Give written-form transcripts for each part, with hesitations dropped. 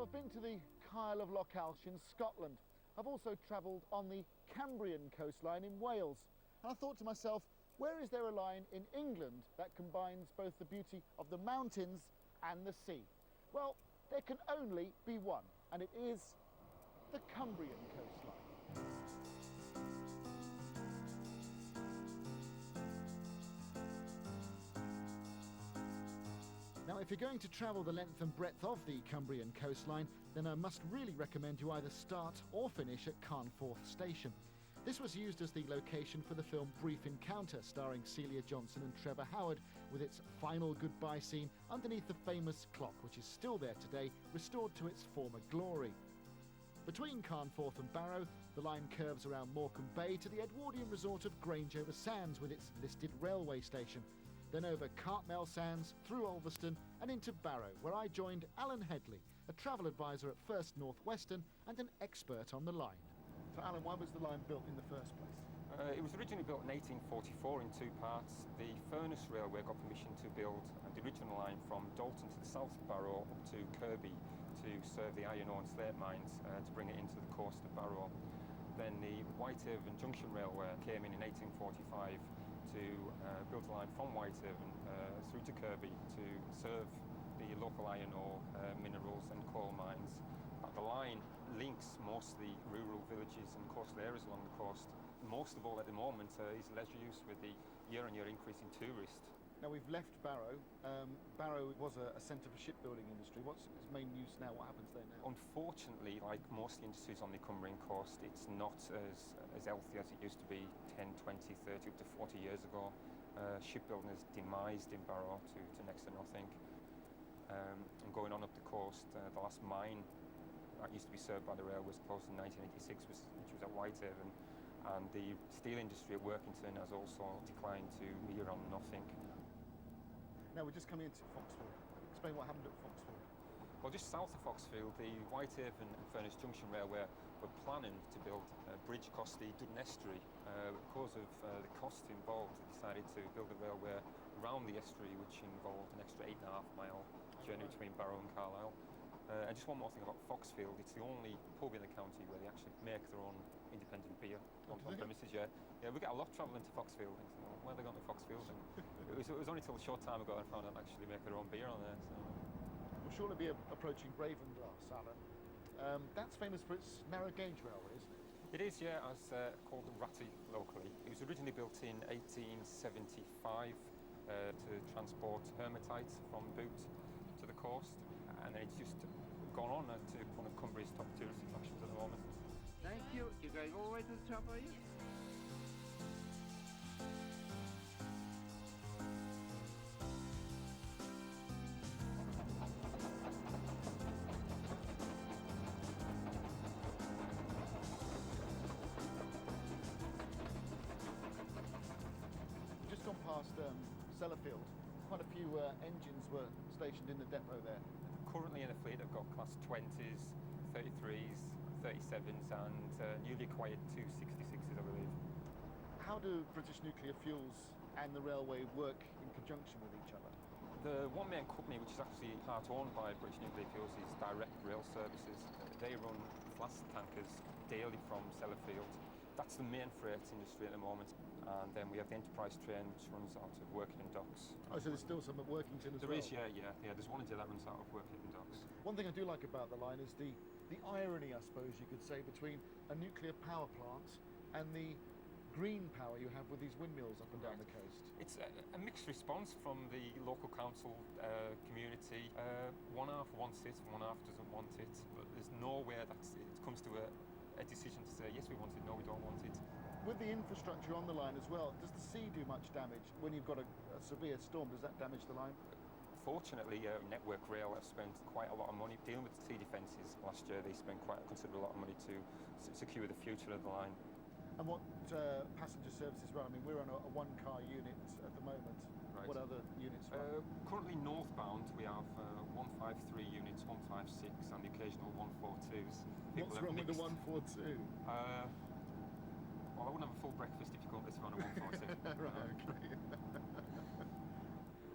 So I've been to the Carlisle of Lochalsh in Scotland. I've also travelled on the Cumbrian coastline in Wales. And I thought to myself, where is there a line in England that combines both the beauty of the mountains and the sea? Well, there can only be one, and it is the Cumbrian coastline. Now, if you're going to travel the length and breadth of the Cumbrian coastline, then I must really recommend you either start or finish at Carnforth station. This was used as the location for the film Brief Encounter, starring Celia Johnson and Trevor Howard, with its final goodbye scene underneath the famous clock, which is still there today, restored to its former glory. Between Carnforth and Barrow, the line curves around Morecambe Bay to the Edwardian resort of Grange-over-Sands with its listed railway station. Then over Cartmel Sands, through Ulverston and into Barrow, where I joined Alan Headley, a travel advisor at First North Western and an expert on the line. So Alan, why was the line built in the first place? It was originally built in 1844 in two parts. The Furness Railway got permission to build the original line from Dalton to the south of Barrow up to Kirby to serve the iron ore and slate mines to bring it into the coast of Barrow. Then the Whitehaven Junction Railway came in 1845 to build a line from Whitehaven through to Kirby to serve the local iron ore, minerals and coal mines. The line links most of the rural villages and coastal areas along the coast. Most of all at the moment is leisure use with the year-on-year increase in tourists. Now we've left Barrow. Barrow was a centre for shipbuilding industry. What's its main use now? What happens there now? Unfortunately, like most industries on the Cumbrian coast, it's not as healthy as it used to be 10, 20, 30, up to 40 years ago. Shipbuilding has demised in Barrow to next to nothing. And going on up the coast, the last mine that used to be served by the rail was closed in 1986, which was at Whitehaven. And the steel industry at Workington has also declined to near on nothing. Now we're just coming into Foxfield. Explain what happened at Foxfield. Well, just south of Foxfield, the Whitehaven and Furness Junction Railway were planning to build a bridge across the Duddon Estuary. Because of the cost involved, they decided to build a railway around the estuary, which involved an extra 8.5 mile journey between Barrow and Carlisle. And just one more thing about Foxfield, it's the only pub in the county where they actually make their own independent beer on premises. Yeah, we get a lot travelling to Foxfield. And well, where are they going to Foxfield? And it was only till a short time ago I found out they actually make their own beer on there. So. We'll surely be approaching Ravenglass, Alan. That's famous for its narrow gauge railway, isn't it? It is, yeah. It's called the Ratty locally. It was originally built in 1875 to transport hermatites from Boot to the coast, and it's just gone on to one of Cumbria's top tourist attractions at the moment. Thank you. You're going all the way to the top, are you? We've just gone past Sellafield. Quite a few engines were stationed in the depot there. Currently in the fleet, I've got class 20s, 33s, 37s and newly acquired 266s, I believe. How do British Nuclear Fuels and the railway work in conjunction with each other? The one main company, which is actually part owned by British Nuclear Fuels, is Direct Rail Services. They run flask tankers daily from Sellafield. That's the main freight industry at the moment. And then we have the Enterprise train, which runs out of Workington Docks. Oh, so there's still some at Workington as well? There is, yeah. There's one that runs out of Workington Docks. One thing I do like about the line is the irony, I suppose you could say, between a nuclear power plant and the green power you have with these windmills up and down the coast. It's a mixed response from the local council community. One half wants it, one half doesn't want it. But there's nowhere that it comes to a decision to say, yes, we want it, no, we don't want it. With the infrastructure on the line as well, does the sea do much damage? When you've got a severe storm, does that damage the line? Fortunately, Network Rail have spent quite a lot of money dealing with the sea defences. Last year they spent quite a considerable lot of money to secure the future of the line. And what passenger services run? I mean, we're on a one-car unit at the moment. Right. What other units run? Currently northbound we have 153 units, 156 and the occasional 142s. What's wrong with the 142? Well, I wouldn't have a full breakfast if you called this one a 142. Right, okay.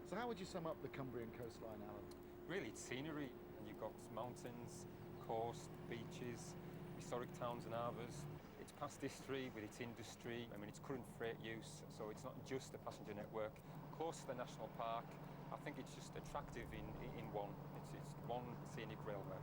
So how would you sum up the Cumbrian coastline, Alan? Really, it's scenery. You You've got mountains, coast, beaches, historic towns and harbours. Its past history with its industry, its current freight use, so it's not just a passenger network. Close to the national park, I think it's just attractive in one. It's one scenic railway.